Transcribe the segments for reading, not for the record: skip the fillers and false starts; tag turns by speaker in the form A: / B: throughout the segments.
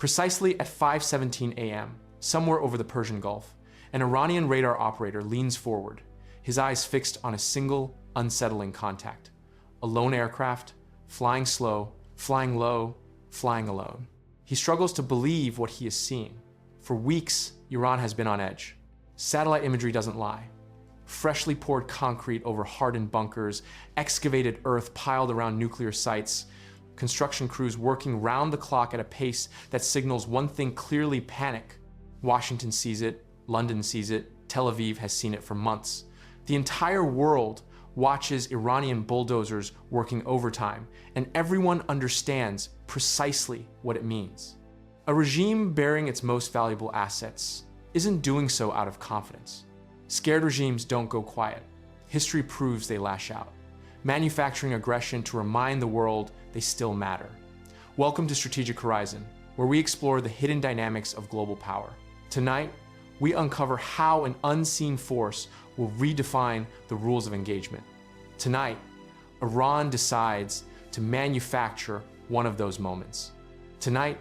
A: Precisely at 5:17 a.m., somewhere over the Persian Gulf, an Iranian radar operator leans forward, his eyes fixed on a single, unsettling contact. A lone aircraft, flying slow, flying low, flying alone. He struggles to believe what he is seeing. For weeks, Iran has been on edge. Satellite imagery doesn't lie. Freshly poured concrete over hardened bunkers, excavated earth piled around nuclear sites, construction crews working round the clock at a pace that signals one thing clearly: panic. Washington sees it, London sees it, Tel Aviv has seen it for months. The entire world watches Iranian bulldozers working overtime, and everyone understands precisely what it means. A regime bearing its most valuable assets isn't doing so out of confidence. Scared regimes don't go quiet. History proves they lash out, manufacturing aggression to remind the world they still matter. Welcome to Strategic Horizon, where we explore the hidden dynamics of global power. Tonight, we uncover how an unseen force will redefine the rules of engagement. Tonight, Iran decides to manufacture one of those moments. Tonight,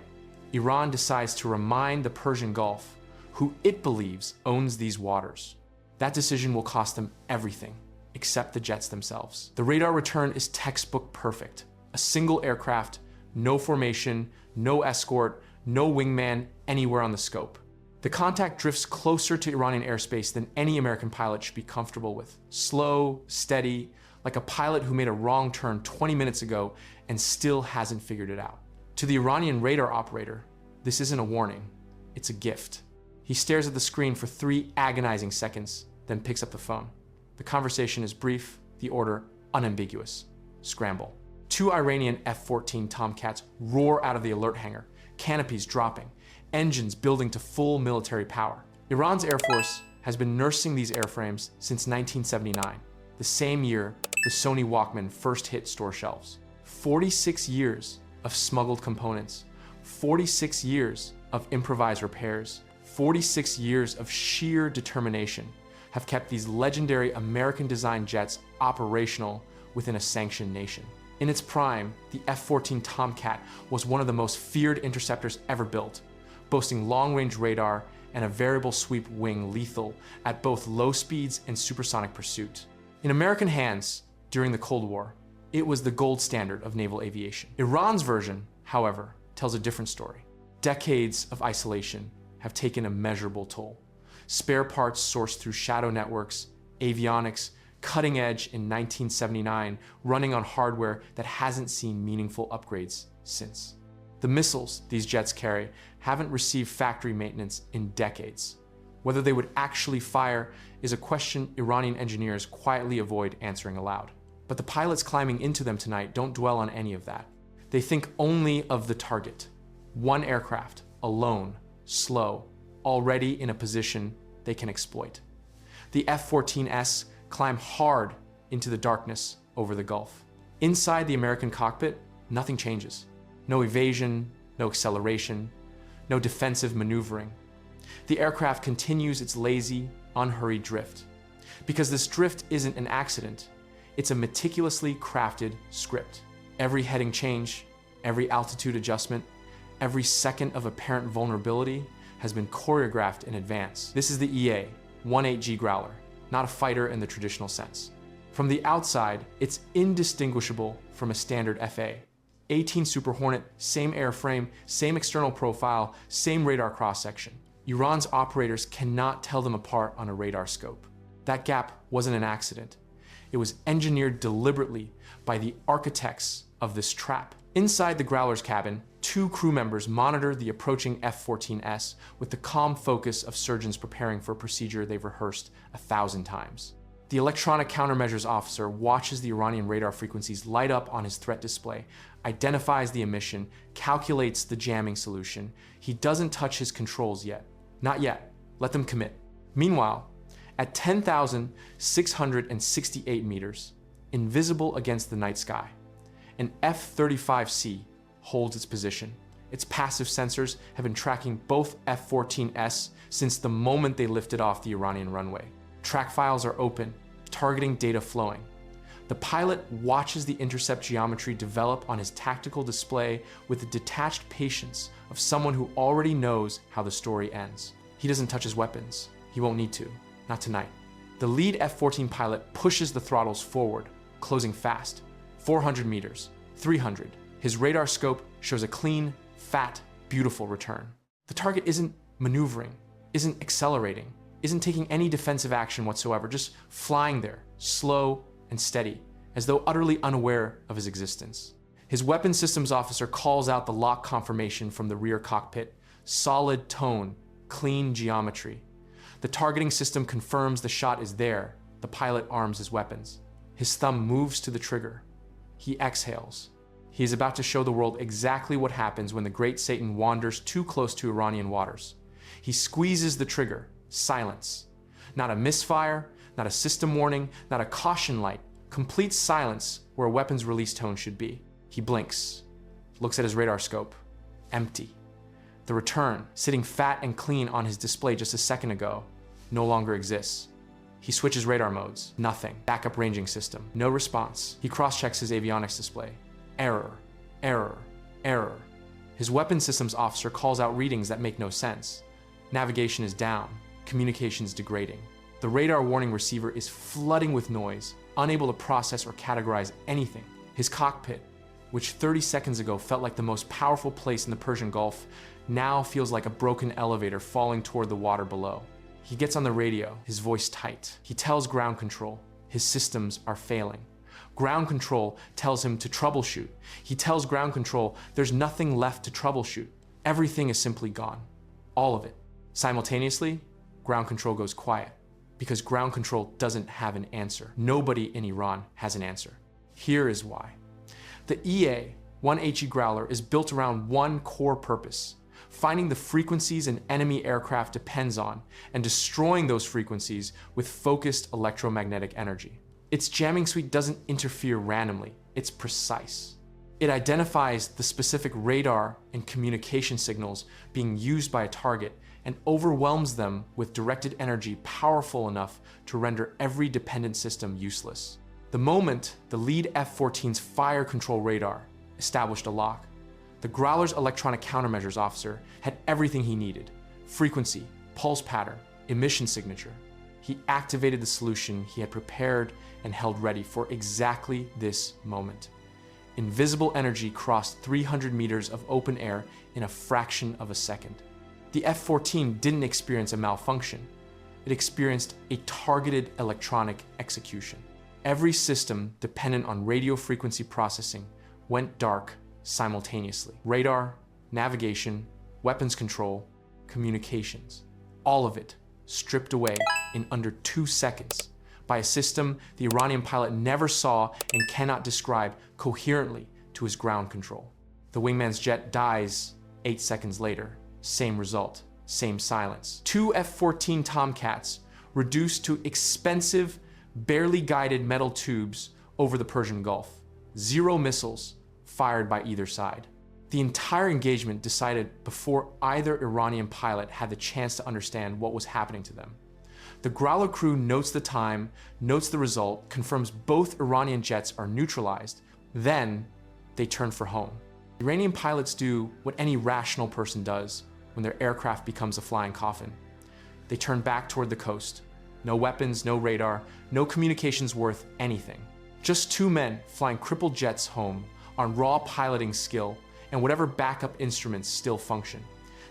A: Iran decides to remind the Persian Gulf who it believes owns these waters. That decision will cost them everything, except the jets themselves. The radar return is textbook perfect. A single aircraft, no formation, no escort, no wingman anywhere on the scope. The contact drifts closer to Iranian airspace than any American pilot should be comfortable with. Slow, steady, like a pilot who made a wrong turn 20 minutes ago and still hasn't figured it out. To the Iranian radar operator, this isn't a warning, it's a gift. He stares at the screen for 3 agonizing seconds, then picks up the phone. The conversation is brief, the order unambiguous: scramble. 2 Iranian F-14 Tomcats roar out of the alert hangar, canopies dropping, engines building to full military power. Iran's Air Force has been nursing these airframes since 1979, the same year the Sony Walkman first hit store shelves. 46 years of smuggled components, 46 years of improvised repairs, 46 years of sheer determination have kept these legendary American-designed jets operational within a sanctioned nation. In its prime, the F-14 Tomcat was one of the most feared interceptors ever built, boasting long-range radar and a variable sweep wing lethal at both low speeds and supersonic pursuit. In American hands, during the Cold War, it was the gold standard of naval aviation. Iran's version, however, tells a different story. Decades of isolation have taken a measurable toll. Spare parts sourced through shadow networks, avionics, cutting edge in 1979, running on hardware that hasn't seen meaningful upgrades since. The missiles these jets carry haven't received factory maintenance in decades. Whether they would actually fire is a question Iranian engineers quietly avoid answering aloud. But the pilots climbing into them tonight don't dwell on any of that. They think only of the target. One aircraft, alone, slow, already in a position they can exploit. The F-14S climb hard into the darkness over the Gulf. Inside the American cockpit, nothing changes. No evasion, no acceleration, no defensive maneuvering. The aircraft continues its lazy, unhurried drift. Because this drift isn't an accident, it's a meticulously crafted script. Every heading change, every altitude adjustment, every second of apparent vulnerability has been choreographed in advance. This is the EA, 18G Growler, not a fighter in the traditional sense. From the outside, it's indistinguishable from a standard FA. 18 Super Hornet, same airframe, same external profile, same radar cross-section. Iran's operators cannot tell them apart on a radar scope. That gap wasn't an accident. It was engineered deliberately by the architects of this trap. Inside the Growler's cabin, 2 crew members monitor the approaching F-14S with the calm focus of surgeons preparing for a procedure they've rehearsed 1,000 times. The electronic countermeasures officer watches the Iranian radar frequencies light up on his threat display, identifies the emission, calculates the jamming solution. He doesn't touch his controls yet. Not yet. Let them commit. Meanwhile, at 10,668 meters, invisible against the night sky, an F-35C holds its position. Its passive sensors have been tracking both F-14S since the moment they lifted off the Iranian runway. Track files are open, targeting data flowing. The pilot watches the intercept geometry develop on his tactical display with the detached patience of someone who already knows how the story ends. He doesn't touch his weapons. He won't need to. Not tonight. The lead F-14 pilot pushes the throttles forward, closing fast. 400 meters, 300. His radar scope shows a clean, fat, beautiful return. The target isn't maneuvering, isn't accelerating, isn't taking any defensive action whatsoever, just flying there, slow and steady, as though utterly unaware of his existence. His weapons systems officer calls out the lock confirmation from the rear cockpit. Solid tone, clean geometry. The targeting system confirms the shot is there. The pilot arms his weapons. His thumb moves to the trigger. He exhales. He is about to show the world exactly what happens when the Great Satan wanders too close to Iranian waters. He squeezes the trigger. Silence. Not a misfire, not a system warning, not a caution light. Complete silence where a weapons release tone should be. He blinks, looks at his radar scope. Empty. The return, sitting fat and clean on his display just a second ago, no longer exists. He switches radar modes. Nothing. Backup ranging system. No response. He cross-checks his avionics display. Error. Error. Error. His weapons systems officer calls out readings that make no sense. Navigation is down. Communications degrading. The radar warning receiver is flooding with noise, unable to process or categorize anything. His cockpit, which 30 seconds ago felt like the most powerful place in the Persian Gulf, now feels like a broken elevator falling toward the water below. He gets on the radio, his voice tight. He tells ground control his systems are failing. Ground control tells him to troubleshoot. He tells ground control there's nothing left to troubleshoot. Everything is simply gone. All of it. Simultaneously, ground control goes quiet because ground control doesn't have an answer. Nobody in Iran has an answer. Here is why. The EA-1HE Growler is built around one core purpose: finding the frequencies an enemy aircraft depends on and destroying those frequencies with focused electromagnetic energy. Its jamming suite doesn't interfere randomly, it's precise. It identifies the specific radar and communication signals being used by a target and overwhelms them with directed energy powerful enough to render every dependent system useless. The moment the lead F-14's fire control radar established a lock, the Growler's electronic countermeasures officer had everything he needed: frequency, pulse pattern, emission signature. He activated the solution he had prepared and held ready for exactly this moment. Invisible energy crossed 300 meters of open air in a fraction of a second. The F-14 didn't experience a malfunction. It experienced a targeted electronic execution. Every system dependent on radio frequency processing went dark simultaneously. Radar, navigation, weapons control, communications. All of it stripped away in under 2 seconds by a system the Iranian pilot never saw and cannot describe coherently to his ground control. The wingman's jet dies 8 seconds later. Same result, same silence. 2 F-14 Tomcats reduced to expensive, barely guided metal tubes over the Persian Gulf. 0 missiles fired by either side. The entire engagement decided before either Iranian pilot had the chance to understand what was happening to them. The Growler crew notes the time, notes the result, confirms both Iranian jets are neutralized, then they turn for home. Iranian pilots do what any rational person does when their aircraft becomes a flying coffin. They turn back toward the coast. No weapons, no radar, no communications worth anything. Just 2 men flying crippled jets home on raw piloting skill and whatever backup instruments still function.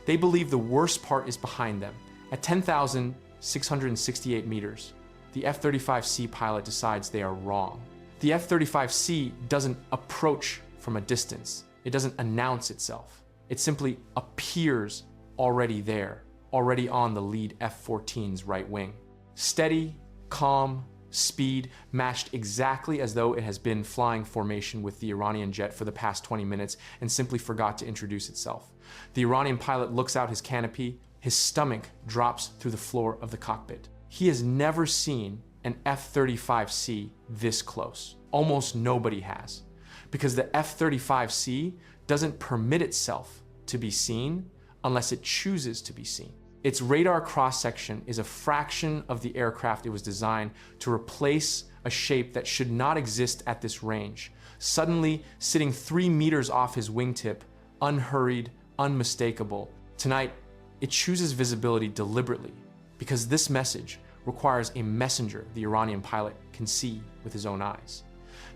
A: They believe the worst part is behind them. At 10,668 meters, the F-35C pilot decides they are wrong. The F-35C doesn't approach from a distance. It doesn't announce itself. It simply appears already there, already on the lead F-14's right wing. Steady, calm, speed matched exactly as though it has been flying formation with the Iranian jet for the past 20 minutes and simply forgot to introduce itself. The Iranian pilot looks out his canopy, his stomach drops through the floor of the cockpit. He has never seen an F-35C this close. Almost nobody has, because the F-35C doesn't permit itself to be seen unless it chooses to be seen. Its radar cross-section is a fraction of the aircraft it was designed to replace a shape that should not exist at this range, suddenly sitting 3 meters off his wingtip, unhurried, unmistakable. Tonight, it chooses visibility deliberately because this message requires a messenger the Iranian pilot can see with his own eyes.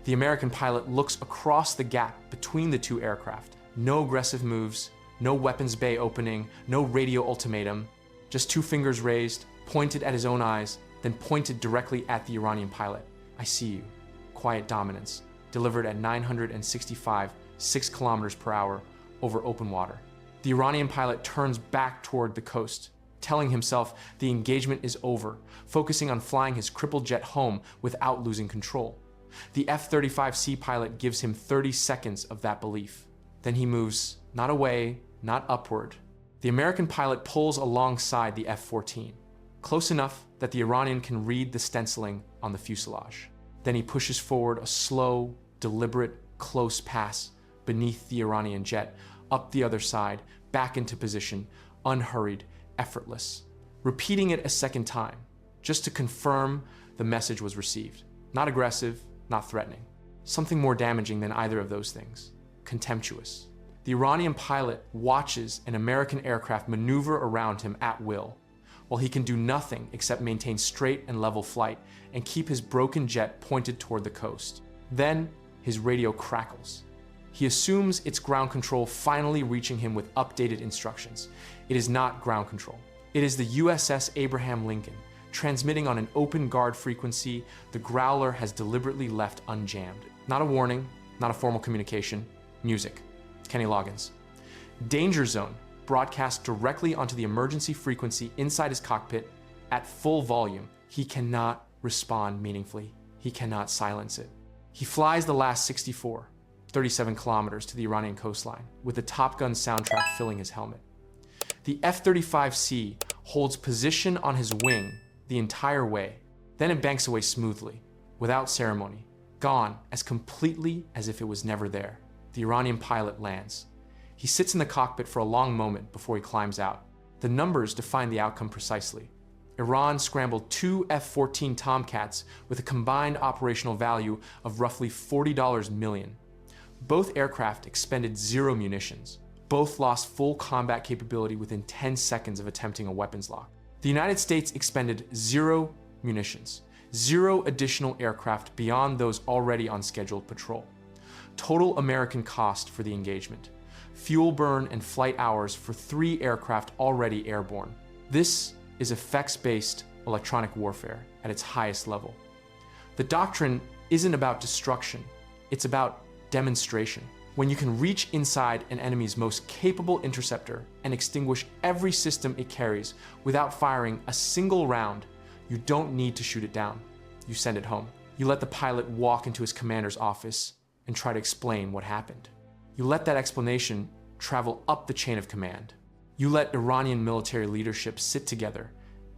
A: The American pilot looks across the gap between the two aircraft. No aggressive moves, no weapons bay opening, no radio ultimatum, just 2 fingers raised, pointed at his own eyes, then pointed directly at the Iranian pilot. I see you. Quiet dominance, delivered at 965, 6 kilometers per hour over open water. The Iranian pilot turns back toward the coast, telling himself the engagement is over, focusing on flying his crippled jet home without losing control. The F-35C pilot gives him 30 seconds of that belief. Then he moves, not away, not upward. The American pilot pulls alongside the F-14, close enough that the Iranian can read the stenciling on the fuselage. Then he pushes forward a slow, deliberate, close pass beneath the Iranian jet, up the other side, back into position, unhurried, effortless. Repeating it a second time, just to confirm the message was received. Not aggressive, not threatening. Something more damaging than either of those things. Contemptuous. The Iranian pilot watches an American aircraft maneuver around him at will, while he can do nothing except maintain straight and level flight and keep his broken jet pointed toward the coast. Then, his radio crackles. He assumes it's ground control finally reaching him with updated instructions. It is not ground control. It is the USS Abraham Lincoln, transmitting on an open guard frequency the Growler has deliberately left unjammed. Not a warning, not a formal communication, music. Kenny Loggins. Danger Zone, broadcast directly onto the emergency frequency inside his cockpit at full volume. He cannot respond meaningfully. He cannot silence it. He flies the last 64, 37 kilometers to the Iranian coastline, with the Top Gun soundtrack filling his helmet. The F-35C holds position on his wing the entire way, then it banks away smoothly, without ceremony, gone as completely as if it was never there. The Iranian pilot lands. He sits in the cockpit for a long moment before he climbs out. The numbers define the outcome precisely. Iran scrambled 2 F-14 Tomcats with a combined operational value of roughly $40 million. Both aircraft expended 0 munitions. Both lost full combat capability within 10 seconds of attempting a weapons lock. The United States expended 0 munitions, 0 additional aircraft beyond those already on scheduled patrol. Total American cost for the engagement: fuel burn and flight hours for 3 aircraft already airborne. This is effects-based electronic warfare at its highest level. The doctrine isn't about destruction, it's about demonstration. When you can reach inside an enemy's most capable interceptor and extinguish every system it carries without firing a single round, you don't need to shoot it down. You send it home. You let the pilot walk into his commander's office and try to explain what happened. You let that explanation travel up the chain of command. You let Iranian military leadership sit together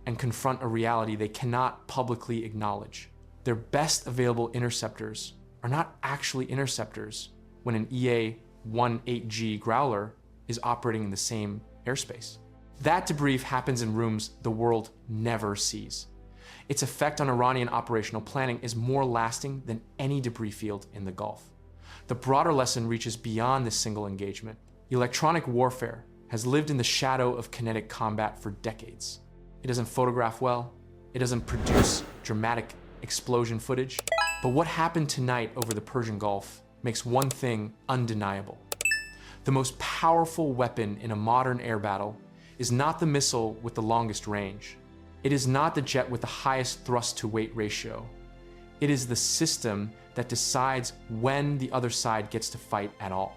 A: and confront a reality they cannot publicly acknowledge. Their best available interceptors are not actually interceptors when an EA-18G Growler is operating in the same airspace. That debrief happens in rooms the world never sees. Its effect on Iranian operational planning is more lasting than any debris field in the Gulf. The broader lesson reaches beyond this single engagement. Electronic warfare has lived in the shadow of kinetic combat for decades. It doesn't photograph well, it doesn't produce dramatic explosion footage, but what happened tonight over the Persian Gulf makes one thing undeniable. The most powerful weapon in a modern air battle is not the missile with the longest range. It is not the jet with the highest thrust-to-weight ratio. It is the system that decides when the other side gets to fight at all.